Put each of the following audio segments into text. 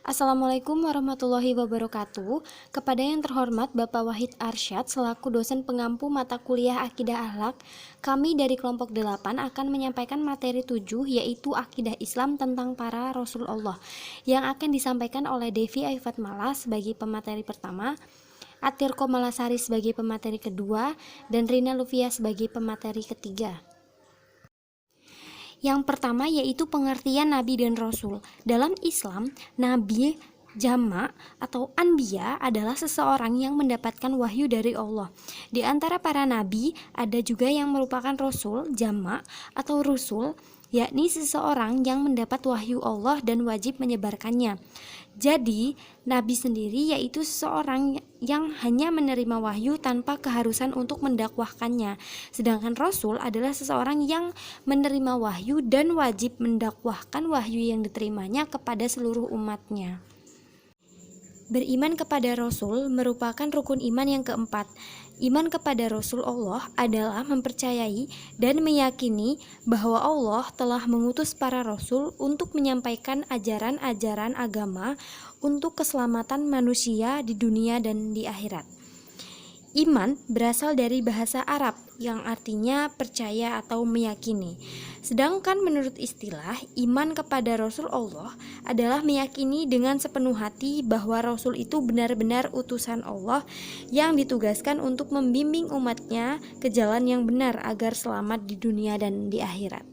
Assalamualaikum warahmatullahi wabarakatuh. Kepada yang terhormat Bapak Wahid Arsyad selaku dosen pengampu mata kuliah Akidah Akhlak, kami dari kelompok 8 akan menyampaikan materi 7 yaitu Akidah Islam tentang para Rasul Allah yang akan disampaikan oleh Devi Aifat Mala sebagai pemateri pertama, Atirko Malasari sebagai pemateri kedua, dan Rina Lufia sebagai pemateri ketiga. Yang pertama yaitu pengertian Nabi dan Rasul. Dalam Islam, Nabi Jama' atau Anbiya adalah seseorang yang mendapatkan wahyu dari Allah. Di antara para nabi, ada juga yang merupakan Rasul, Jama' atau Rusul, yakni seseorang yang mendapat wahyu Allah dan wajib menyebarkannya. Jadi, nabi sendiri yaitu seseorang yang hanya menerima wahyu tanpa keharusan untuk mendakwahkannya. Sedangkan Rasul adalah seseorang yang menerima wahyu dan wajib mendakwahkan wahyu yang diterimanya kepada seluruh umatnya. Beriman kepada Rasul merupakan rukun iman yang keempat. Iman kepada Rasul Allah adalah mempercayai dan meyakini bahwa Allah telah mengutus para Rasul untuk menyampaikan ajaran-ajaran agama untuk keselamatan manusia di dunia dan di akhirat. Iman berasal dari bahasa Arab yang artinya percaya atau meyakini. Sedangkan menurut istilah, iman kepada Rasul Allah adalah meyakini dengan sepenuh hati bahwa Rasul itu benar-benar utusan Allah yang ditugaskan untuk membimbing umatnya ke jalan yang benar agar selamat di dunia dan di akhirat.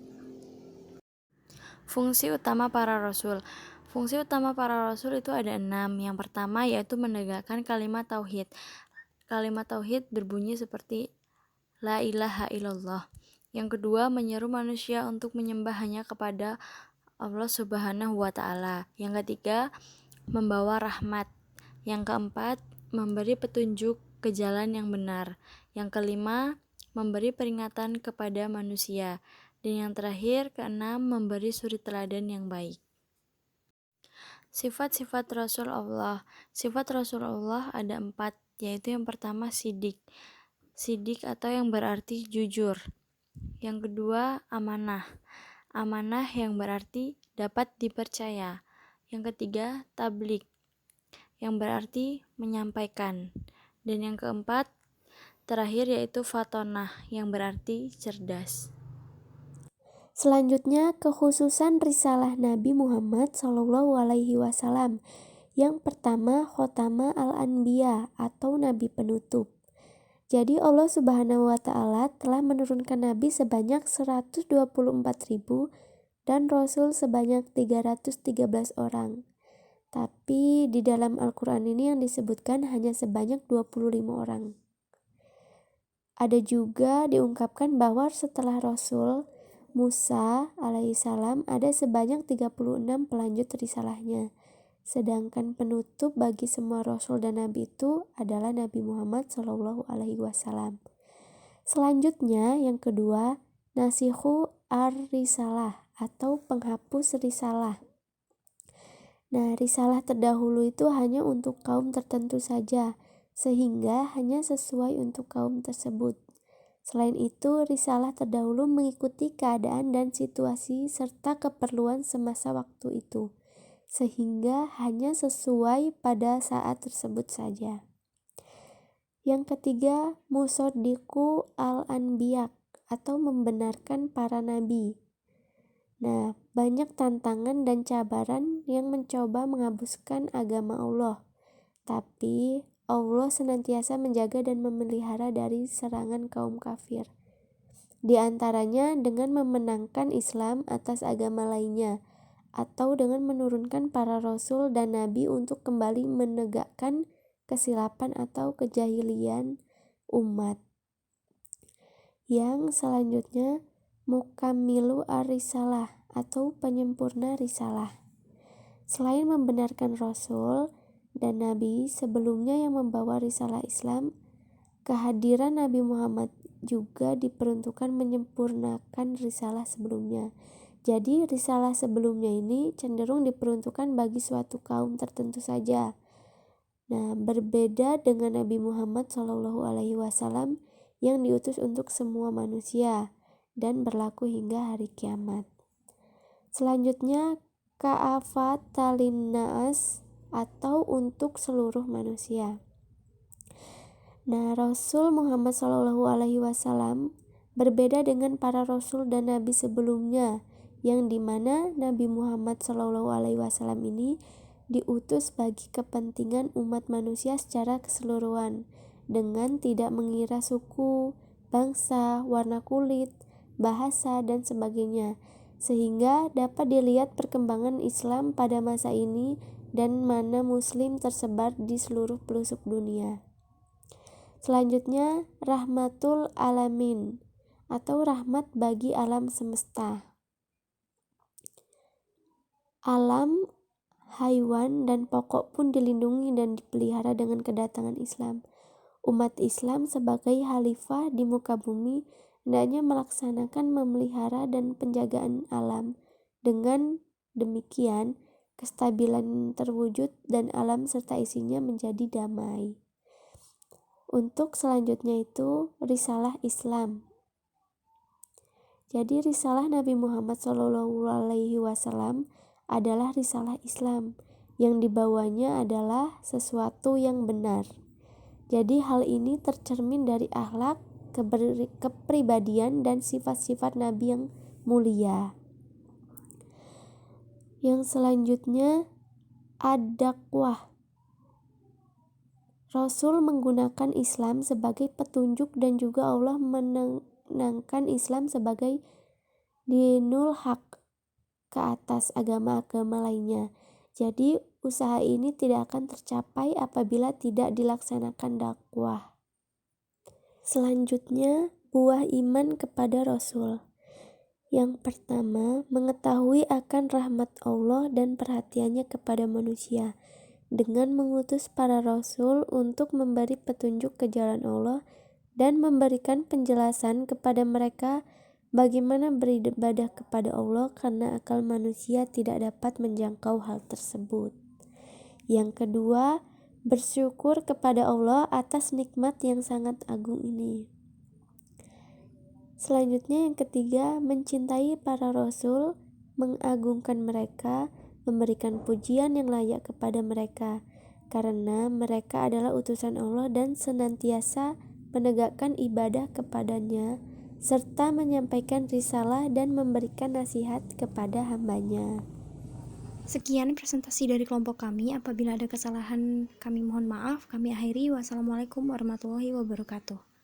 Fungsi utama para rasul. Fungsi utama para rasul itu ada 6. Yang pertama yaitu menegakkan kalimat tauhid. Kalimat tauhid berbunyi seperti La ilaha illallah. Yang kedua, menyeru manusia untuk menyembah hanya kepada Allah Subhanahu wa Ta'ala. Yang ketiga, membawa rahmat. Yang keempat, memberi petunjuk ke jalan yang benar. Yang kelima, memberi peringatan kepada manusia. Dan yang terakhir, keenam, memberi suri teladan yang baik. Sifat-sifat Rasul Allah. Sifat Rasul Allah ada 4, yaitu yang pertama sidik. Sidik atau yang berarti jujur. Yang kedua amanah. Amanah yang berarti dapat dipercaya. Yang ketiga tablik, yang berarti menyampaikan. Dan yang keempat terakhir yaitu fatonah, yang berarti cerdas. Selanjutnya, kekhususan risalah Nabi Muhammad SAW. Yang pertama, khotama al-anbiya atau nabi penutup. Jadi Allah Subhanahu wa Ta'ala telah menurunkan nabi sebanyak 124.000 dan rasul sebanyak 313 orang. Tapi di dalam Al-Qur'an ini yang disebutkan hanya sebanyak 25 orang. Ada juga diungkapkan bahwa setelah Rasul Musa alaihissalam ada sebanyak 36 pelanjut risalahnya. Sedangkan penutup bagi semua Rasul dan Nabi itu adalah Nabi Muhammad SAW. Selanjutnya yang kedua, nasikhu ar-risalah atau penghapus risalah. Nah, risalah terdahulu itu hanya untuk kaum tertentu saja, sehingga hanya sesuai untuk kaum tersebut. Selain itu, risalah terdahulu mengikuti keadaan dan situasi serta keperluan semasa waktu itu, sehingga hanya sesuai pada saat tersebut saja. Yang ketiga, musoddiqu al-anbiya atau membenarkan para nabi. Nah, banyak tantangan dan cabaran yang mencoba menghapuskan agama Allah. Tapi Allah senantiasa menjaga dan memelihara dari serangan kaum kafir. Di antaranya dengan memenangkan Islam atas agama lainnya, atau dengan menurunkan para rasul dan nabi untuk kembali menegakkan kesilapan atau kejahilian umat. Yang selanjutnya, mukammilu ar-risalah atau penyempurna risalah. Selain membenarkan rasul dan nabi sebelumnya yang membawa risalah Islam, kehadiran Nabi Muhammad juga diperuntukkan menyempurnakan risalah sebelumnya. Jadi risalah sebelumnya ini cenderung diperuntukkan bagi suatu kaum tertentu saja. Nah, berbeda dengan Nabi Muhammad SAW yang diutus untuk semua manusia dan berlaku hingga hari kiamat. Selanjutnya, ka'afatalin naas atau untuk seluruh manusia. Nah, Rasul Muhammad SAW berbeda dengan para rasul dan nabi sebelumnya, yang dimana Nabi Muhammad SAW ini diutus bagi kepentingan umat manusia secara keseluruhan, dengan tidak mengira suku, bangsa, warna kulit, bahasa, dan sebagainya, sehingga dapat dilihat perkembangan Islam pada masa ini dan mana muslim tersebar di seluruh pelosok dunia. Selanjutnya, rahmatul alamin atau rahmat bagi alam semesta. Alam, haiwan, dan pokok pun dilindungi dan dipelihara dengan kedatangan Islam. Umat Islam sebagai khalifah di muka bumi hendaknya melaksanakan memelihara dan penjagaan alam. Dengan demikian, kestabilan terwujud dan alam serta isinya menjadi damai. Untuk selanjutnya itu risalah Islam. Jadi risalah Nabi Muhammad SAW adalah risalah Islam, yang dibawanya adalah sesuatu yang benar. Jadi hal ini tercermin dari akhlak, kepribadian, dan sifat-sifat Nabi yang mulia. Yang selanjutnya ad-dakwah. Rasul menggunakan Islam sebagai petunjuk dan juga Allah menangkan Islam sebagai dinul haq ke atas agama-agama lainnya. Jadi usaha ini tidak akan tercapai apabila tidak dilaksanakan dakwah. Selanjutnya, buah iman kepada Rasul. Yang pertama, mengetahui akan rahmat Allah dan perhatiannya kepada manusia, dengan mengutus para rasul untuk memberi petunjuk ke jalan Allah dan memberikan penjelasan kepada mereka bagaimana beribadah kepada Allah, karena akal manusia tidak dapat menjangkau hal tersebut. Yang kedua, bersyukur kepada Allah atas nikmat yang sangat agung ini. Selanjutnya yang ketiga, mencintai para rasul, mengagungkan mereka, memberikan pujian yang layak kepada mereka, karena mereka adalah utusan Allah dan senantiasa menegakkan ibadah kepadanya, serta menyampaikan risalah dan memberikan nasihat kepada hambanya. Sekian presentasi dari kelompok kami. Apabila ada kesalahan, kami mohon maaf. Kami akhiri. Wassalamualaikum warahmatullahi wabarakatuh.